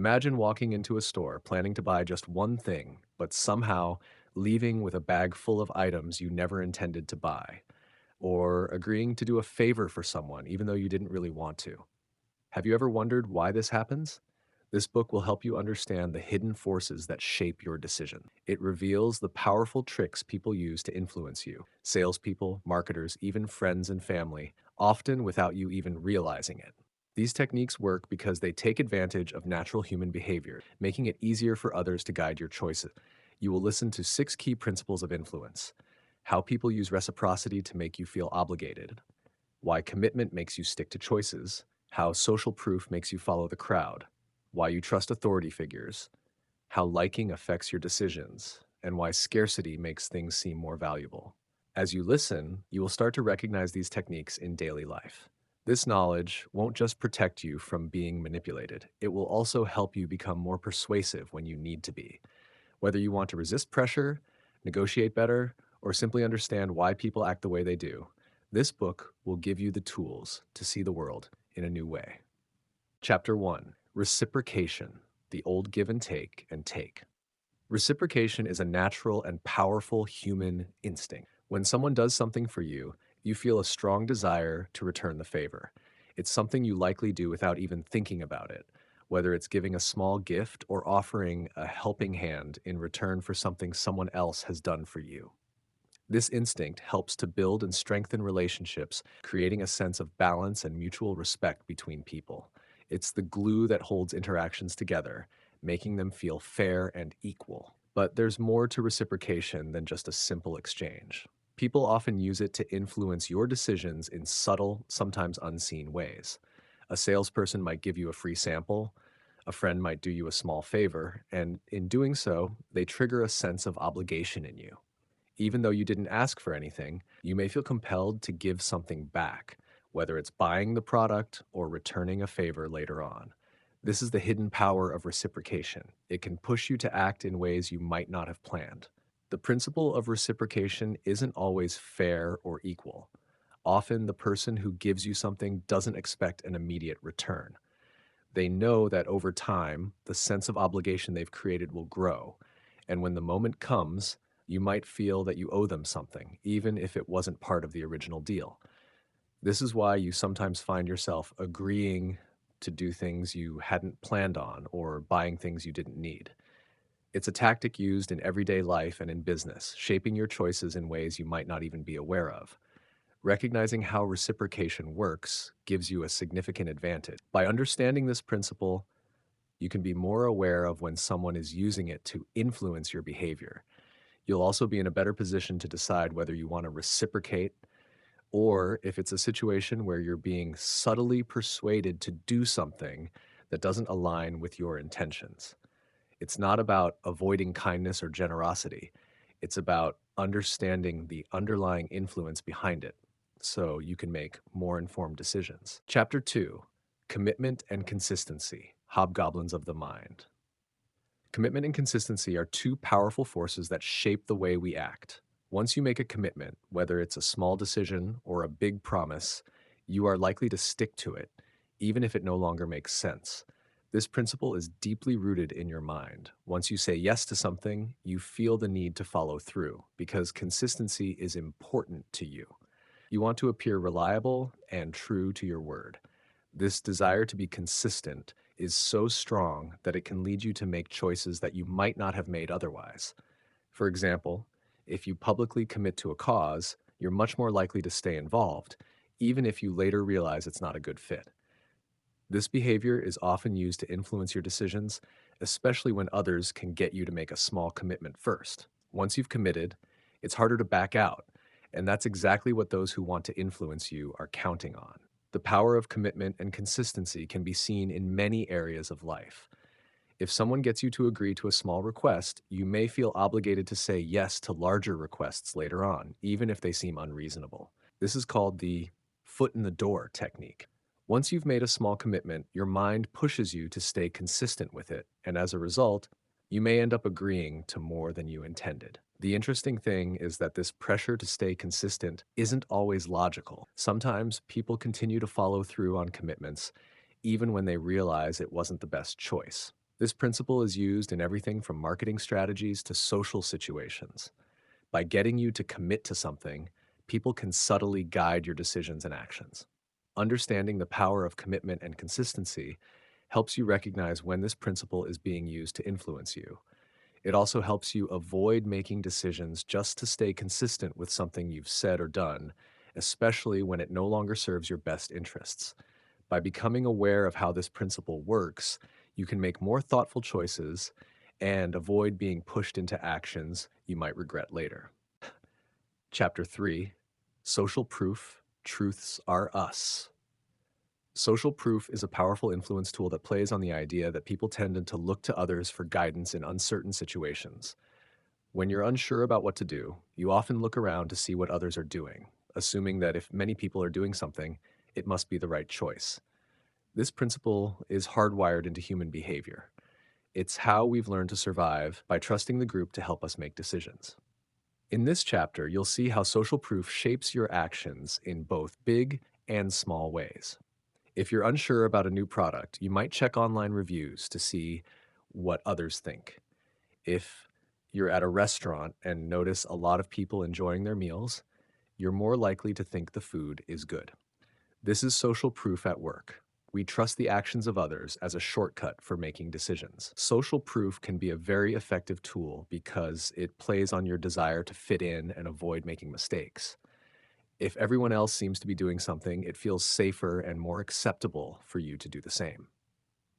Imagine walking into a store planning to buy just one thing, but somehow leaving with a bag full of items you never intended to buy, or agreeing to do a favor for someone even though you didn't really want to. Have you ever wondered why this happens? This book will help you understand the hidden forces that shape your decision. It reveals the powerful tricks people use to influence you, salespeople, marketers, even friends and family, often without you even realizing it. These techniques work because they take advantage of natural human behavior, making it easier for others to guide your choices. You will listen to 6 key principles of influence: how people use reciprocity to make you feel obligated, why commitment makes you stick to choices, how social proof makes you follow the crowd, why you trust authority figures, how liking affects your decisions, and why scarcity makes things seem more valuable. As you listen, you will start to recognize these techniques in daily life. This knowledge won't just protect you from being manipulated, it will also help you become more persuasive when you need to be. Whether you want to resist pressure, negotiate better, or simply understand why people act the way they do, this book will give you the tools to see the world in a new way. Chapter 1: Reciprocation, the old give and take and take. Reciprocation is a natural and powerful human instinct. When someone does something for you, you feel a strong desire to return the favor. It's something you likely do without even thinking about it, whether it's giving a small gift or offering a helping hand in return for something someone else has done for you. This instinct helps to build and strengthen relationships, creating a sense of balance and mutual respect between people. It's the glue that holds interactions together, making them feel fair and equal. But there's more to reciprocation than just a simple exchange. People often use it to influence your decisions in subtle, sometimes unseen ways. A salesperson might give you a free sample, a friend might do you a small favor, and in doing so, they trigger a sense of obligation in you. Even though you didn't ask for anything, you may feel compelled to give something back, whether it's buying the product or returning a favor later on. This is the hidden power of reciprocation. It can push you to act in ways you might not have planned. The principle of reciprocation isn't always fair or equal. Often, the person who gives you something doesn't expect an immediate return. They know that over time, the sense of obligation they've created will grow, and when the moment comes, you might feel that you owe them something, even if it wasn't part of the original deal. This is why you sometimes find yourself agreeing to do things you hadn't planned on or buying things you didn't need. It's a tactic used in everyday life and in business, shaping your choices in ways you might not even be aware of. Recognizing how reciprocation works gives you a significant advantage. By understanding this principle, you can be more aware of when someone is using it to influence your behavior. You'll also be in a better position to decide whether you want to reciprocate or if it's a situation where you're being subtly persuaded to do something that doesn't align with your intentions. It's not about avoiding kindness or generosity. It's about understanding the underlying influence behind it so you can make more informed decisions. Chapter 2: Commitment and Consistency, Hobgoblins of the Mind. Commitment and consistency are two powerful forces that shape the way we act. Once you make a commitment, whether it's a small decision or a big promise, you are likely to stick to it, even if it no longer makes sense. This principle is deeply rooted in your mind. Once you say yes to something, you feel the need to follow through because consistency is important to you. You want to appear reliable and true to your word. This desire to be consistent is so strong that it can lead you to make choices that you might not have made otherwise. For example, if you publicly commit to a cause, you're much more likely to stay involved, even if you later realize it's not a good fit. This behavior is often used to influence your decisions, especially when others can get you to make a small commitment first. Once you've committed, it's harder to back out, and that's exactly what those who want to influence you are counting on. The power of commitment and consistency can be seen in many areas of life. If someone gets you to agree to a small request, you may feel obligated to say yes to larger requests later on, even if they seem unreasonable. This is called the foot in the door technique. Once you've made a small commitment, your mind pushes you to stay consistent with it, and as a result, you may end up agreeing to more than you intended. The interesting thing is that this pressure to stay consistent isn't always logical. Sometimes people continue to follow through on commitments, even when they realize it wasn't the best choice. This principle is used in everything from marketing strategies to social situations. By getting you to commit to something, people can subtly guide your decisions and actions. Understanding the power of commitment and consistency helps you recognize when this principle is being used to influence you. It also helps you avoid making decisions just to stay consistent with something you've said or done, especially when it no longer serves your best interests. By becoming aware of how this principle works, you can make more thoughtful choices and avoid being pushed into actions you might regret later. Chapter 3: Social Proof Truths Are Us. Social proof is a powerful influence tool that plays on the idea that people tend to look to others for guidance in uncertain situations. When you're unsure about what to do, you often look around to see what others are doing, assuming that if many people are doing something, it must be the right choice. This principle is hardwired into human behavior. It's how we've learned to survive by trusting the group to help us make decisions. In this chapter, you'll see how social proof shapes your actions in both big and small ways. If you're unsure about a new product, you might check online reviews to see what others think. If you're at a restaurant and notice a lot of people enjoying their meals, you're more likely to think the food is good. This is social proof at work. We trust the actions of others as a shortcut for making decisions. Social proof can be a very effective tool because it plays on your desire to fit in and avoid making mistakes. If everyone else seems to be doing something, it feels safer and more acceptable for you to do the same.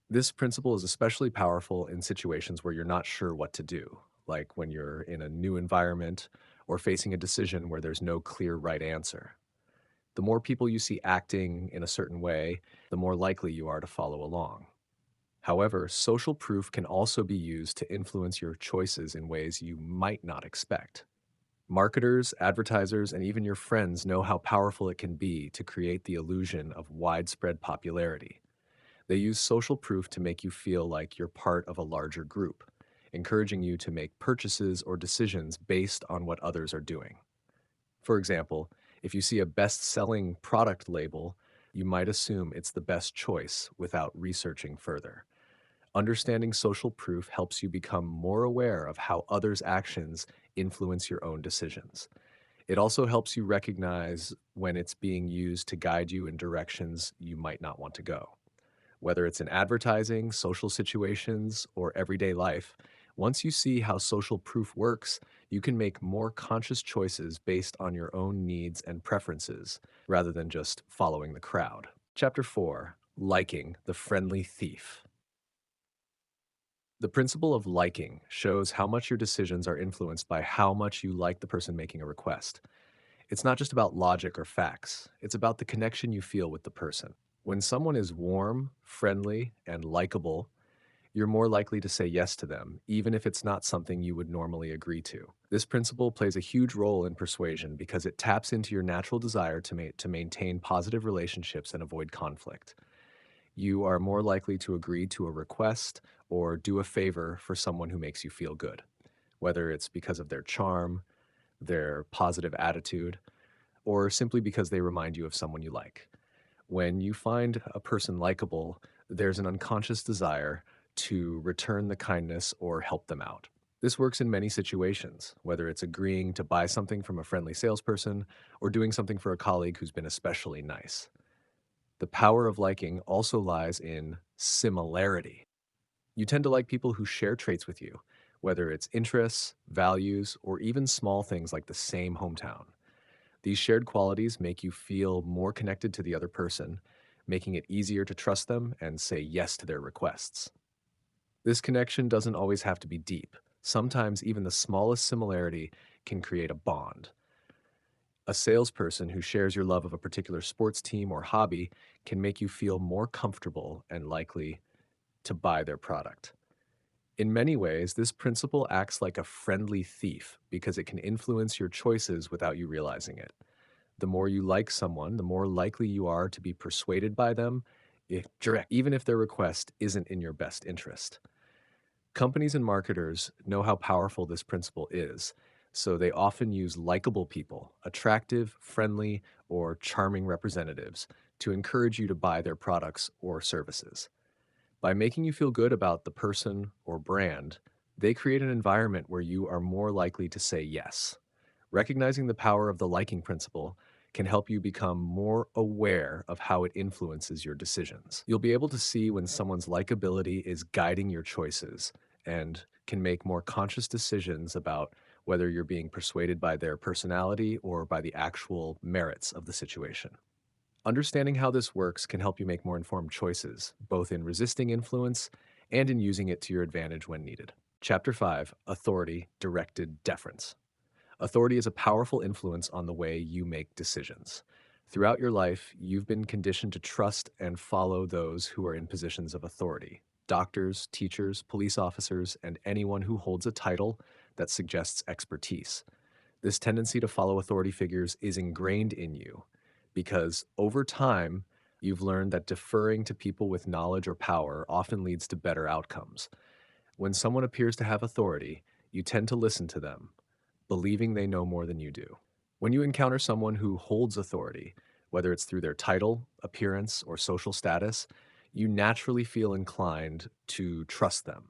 This principle is especially powerful in situations where you're not sure what to do, like when you're in a new environment or facing a decision where there's no clear right answer. The more people you see acting in a certain way, the more likely you are to follow along. However, social proof can also be used to influence your choices in ways you might not expect. Marketers, advertisers, and even your friends know how powerful it can be to create the illusion of widespread popularity. They use social proof to make you feel like you're part of a larger group, encouraging you to make purchases or decisions based on what others are doing. For example, if you see a best-selling product label, you might assume it's the best choice without researching further. Understanding social proof helps you become more aware of how others' actions influence your own decisions. It also helps you recognize when it's being used to guide you in directions you might not want to go. Whether it's in advertising, social situations, or everyday life, once you see how social proof works, you can make more conscious choices based on your own needs and preferences, rather than just following the crowd. Chapter 4: Liking the Friendly Thief. The principle of liking shows how much your decisions are influenced by how much you like the person making a request. It's not just about logic or facts, it's about the connection you feel with the person. When someone is warm, friendly, and likable, you're more likely to say yes to them, even if it's not something you would normally agree to. This principle plays a huge role in persuasion because it taps into your natural desire to maintain positive relationships and avoid conflict. You are more likely to agree to a request or do a favor for someone who makes you feel good, whether it's because of their charm, their positive attitude, or simply because they remind you of someone you like. When you find a person likable, there's an unconscious desire to return the kindness or help them out. This works in many situations, whether it's agreeing to buy something from a friendly salesperson or doing something for a colleague who's been especially nice. The power of liking also lies in similarity. You tend to like people who share traits with you, whether it's interests, values, or even small things like the same hometown. These shared qualities make you feel more connected to the other person, making it easier to trust them and say yes to their requests. This connection doesn't always have to be deep. Sometimes even the smallest similarity can create a bond. A salesperson who shares your love of a particular sports team or hobby can make you feel more comfortable and likely to buy their product. In many ways, this principle acts like a friendly thief because it can influence your choices without you realizing it. The more you like someone, the more likely you are to be persuaded by them, even if their request isn't in your best interest. Companies and marketers know how powerful this principle is, so they often use likable people, attractive, friendly, or charming representatives to encourage you to buy their products or services. By making you feel good about the person or brand, they create an environment where you are more likely to say yes. Recognizing the power of the liking principle can help you become more aware of how it influences your decisions. You'll be able to see when someone's likability is guiding your choices and can make more conscious decisions about whether you're being persuaded by their personality or by the actual merits of the situation. Understanding how this works can help you make more informed choices, both in resisting influence and in using it to your advantage when needed. Chapter 5: Authority Directed Deference. Authority is a powerful influence on the way you make decisions. Throughout your life, you've been conditioned to trust and follow those who are in positions of authority: doctors, teachers, police officers, and anyone who holds a title that suggests expertise. This tendency to follow authority figures is ingrained in you because over time, you've learned that deferring to people with knowledge or power often leads to better outcomes. When someone appears to have authority, you tend to listen to them, believing they know more than you do. When you encounter someone who holds authority, whether it's through their title, appearance, or social status, you naturally feel inclined to trust them.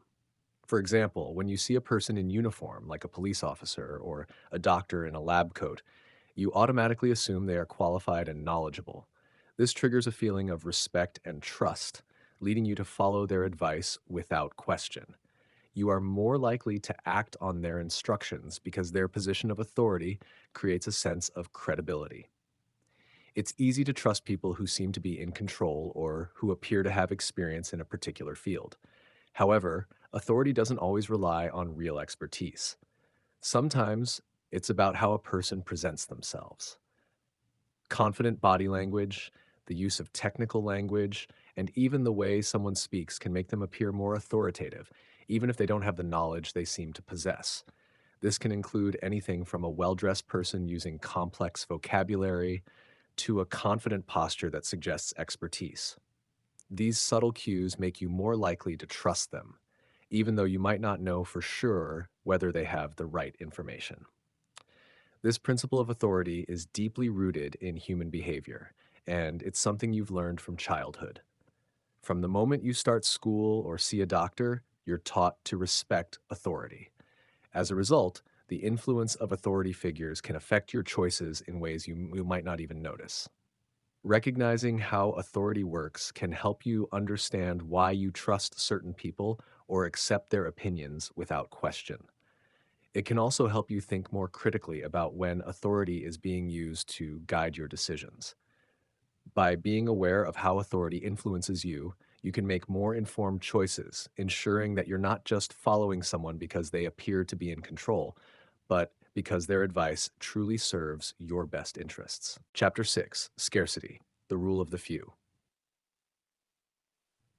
For example, when you see a person in uniform, like a police officer or a doctor in a lab coat, you automatically assume they are qualified and knowledgeable. This triggers a feeling of respect and trust, leading you to follow their advice without question. You are more likely to act on their instructions because their position of authority creates a sense of credibility. It's easy to trust people who seem to be in control or who appear to have experience in a particular field. However, authority doesn't always rely on real expertise. Sometimes it's about how a person presents themselves. Confident body language, the use of technical language, and even the way someone speaks can make them appear more authoritative, even if they don't have the knowledge they seem to possess. This can include anything from a well dressed person using complex vocabulary to a confident posture that suggests expertise. These subtle cues make you more likely to trust them, even though you might not know for sure whether they have the right information. This principle of authority is deeply rooted in human behavior, and it's something you've learned from childhood. From the moment you start school or see a doctor, you're taught to respect authority. As a result, the influence of authority figures can affect your choices in ways you might not even notice. Recognizing how authority works can help you understand why you trust certain people or accept their opinions without question. It can also help you think more critically about when authority is being used to guide your decisions. By being aware of how authority influences you, you can make more informed choices, ensuring that you're not just following someone because they appear to be in control, but because their advice truly serves your best interests. Chapter 6: Scarcity, the Rule of the Few.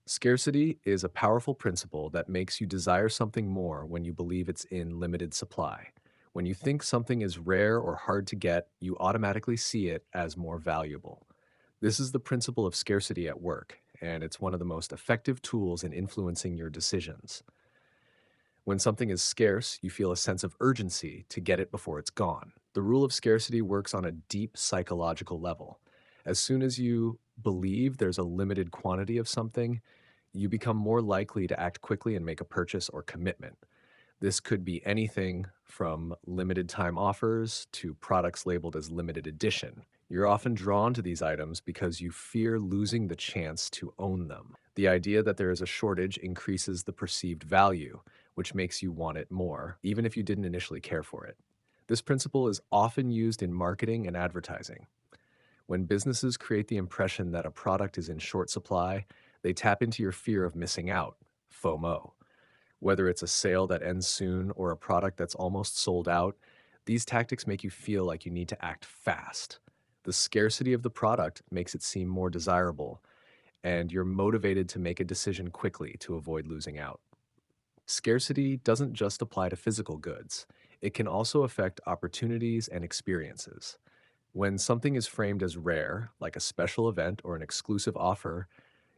Scarcity is a powerful principle that makes you desire something more when you believe it's in limited supply. When you think something is rare or hard to get, you automatically see it as more valuable. This is the principle of scarcity at work, and it's one of the most effective tools in influencing your decisions. When something is scarce, you feel a sense of urgency to get it before it's gone. The rule of scarcity works on a deep psychological level. As soon as you believe there's a limited quantity of something, you become more likely to act quickly and make a purchase or commitment. This could be anything from limited time offers to products labeled as limited edition. You're often drawn to these items because you fear losing the chance to own them. The idea that there is a shortage increases the perceived value, which makes you want it more, even if you didn't initially care for it. This principle is often used in marketing and advertising. When businesses create the impression that a product is in short supply, they tap into your fear of missing out, FOMO. Whether it's a sale that ends soon or a product that's almost sold out, these tactics make you feel like you need to act fast. The scarcity of the product makes it seem more desirable, and you're motivated to make a decision quickly to avoid losing out. Scarcity doesn't just apply to physical goods, it can also affect opportunities and experiences. When something is framed as rare, like a special event or an exclusive offer,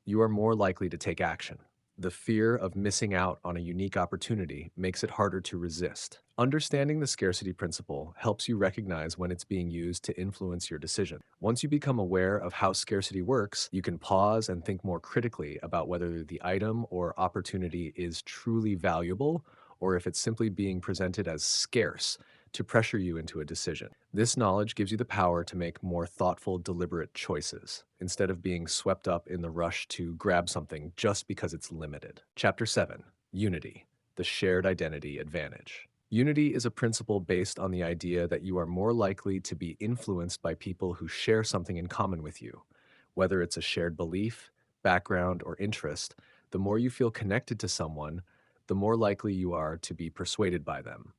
you are more likely to take action. The fear of missing out on a unique opportunity makes it harder to resist. Understanding the scarcity principle helps you recognize when it's being used to influence your decision. Once you become aware of how scarcity works, you can pause and think more critically about whether the item or opportunity is truly valuable or if it's simply being presented as scarce to pressure you into a decision. This knowledge gives you the power to make more thoughtful, deliberate choices instead of being swept up in the rush to grab something just because it's limited. Chapter 7: Unity, the shared identity advantage. Unity is a principle based on the idea that you are more likely to be influenced by people who share something in common with you. Whether it's a shared belief, background, or interest, the more you feel connected to someone, the more likely you are to be persuaded by them.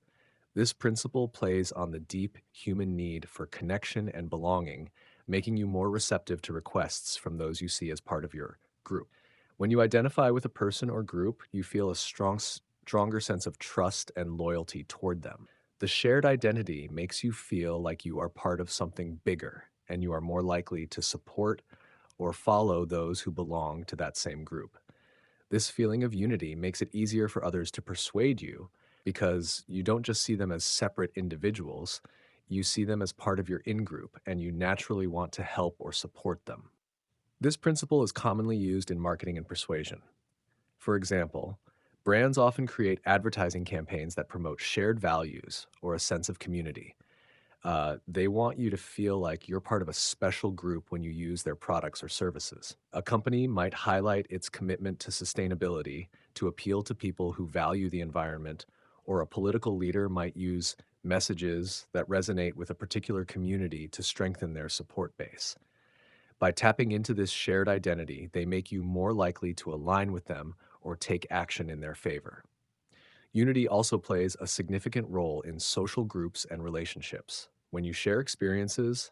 This principle plays on the deep human need for connection and belonging, making you more receptive to requests from those you see as part of your group. When you identify with a person or group, you feel a stronger sense of trust and loyalty toward them. The shared identity makes you feel like you are part of something bigger, and you are more likely to support or follow those who belong to that same group. This feeling of unity makes it easier for others to persuade you because you don't just see them as separate individuals, you see them as part of your in group and you naturally want to help or support them. This principle is commonly used in marketing and persuasion. For example, brands often create advertising campaigns that promote shared values or a sense of community. They want you to feel like you're part of a special group when you use their products or services. A company might highlight its commitment to sustainability to appeal to people who value the environment, or a political leader might use messages that resonate with a particular community to strengthen their support base. By tapping into this shared identity, they make you more likely to align with them or take action in their favor. Unity also plays a significant role in social groups and relationships. When you share experiences,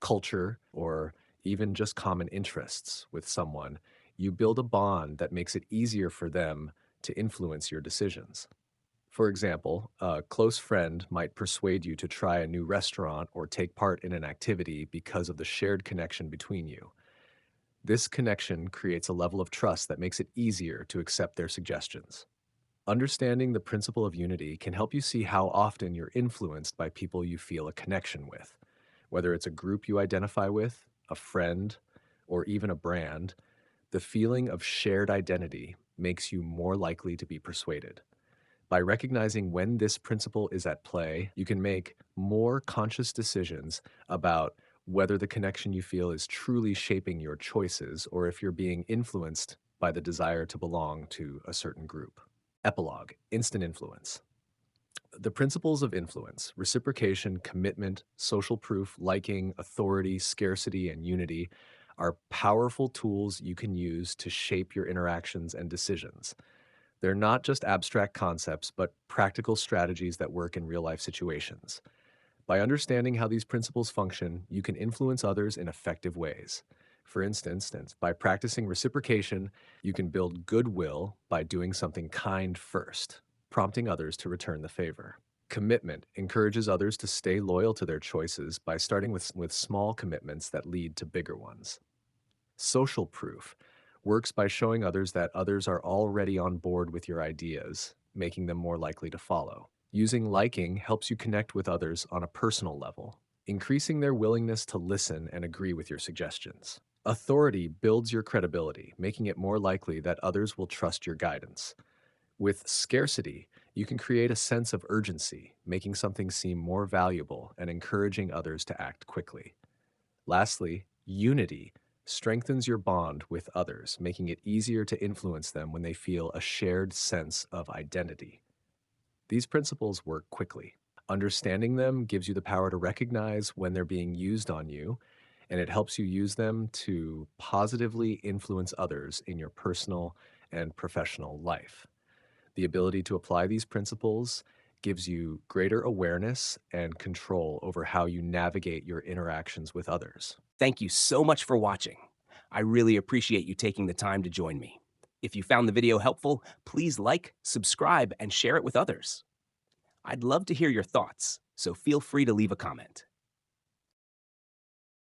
culture, or even just common interests with someone, you build a bond that makes it easier for them to influence your decisions. For example, a close friend might persuade you to try a new restaurant or take part in an activity because of the shared connection between you. This connection creates a level of trust that makes it easier to accept their suggestions. Understanding the principle of unity can help you see how often you're influenced by people you feel a connection with. Whether it's a group you identify with, a friend, or even a brand, the feeling of shared identity makes you more likely to be persuaded. By recognizing when this principle is at play, you can make more conscious decisions about whether the connection you feel is truly shaping your choices or if you're being influenced by the desire to belong to a certain group. Epilogue: Instant influence. The principles of influence, reciprocation, commitment, social proof, liking, authority, scarcity, and unity, are powerful tools you can use to shape your interactions and decisions. They're not just abstract concepts, but practical strategies that work in real life situations. By understanding how these principles function, you can influence others in effective ways. For instance, by practicing reciprocation, you can build goodwill by doing something kind first, prompting others to return the favor. Commitment encourages others to stay loyal to their choices by starting with small commitments that lead to bigger ones. Social proof works by showing others that others are already on board with your ideas, making them more likely to follow. Using liking helps you connect with others on a personal level, increasing their willingness to listen and agree with your suggestions. Authority builds your credibility, making it more likely that others will trust your guidance. With scarcity, you can create a sense of urgency, making something seem more valuable and encouraging others to act quickly. Lastly, unity strengthens your bond with others, making it easier to influence them when they feel a shared sense of identity. These principles work quickly. Understanding them gives you the power to recognize when they're being used on you, and it helps you use them to positively influence others in your personal and professional life. The ability to apply these principles gives you greater awareness and control over how you navigate your interactions with others. Thank you so much for watching. I really appreciate you taking the time to join me. If you found the video helpful, please like, subscribe, and share it with others. I'd love to hear your thoughts, so feel free to leave a comment.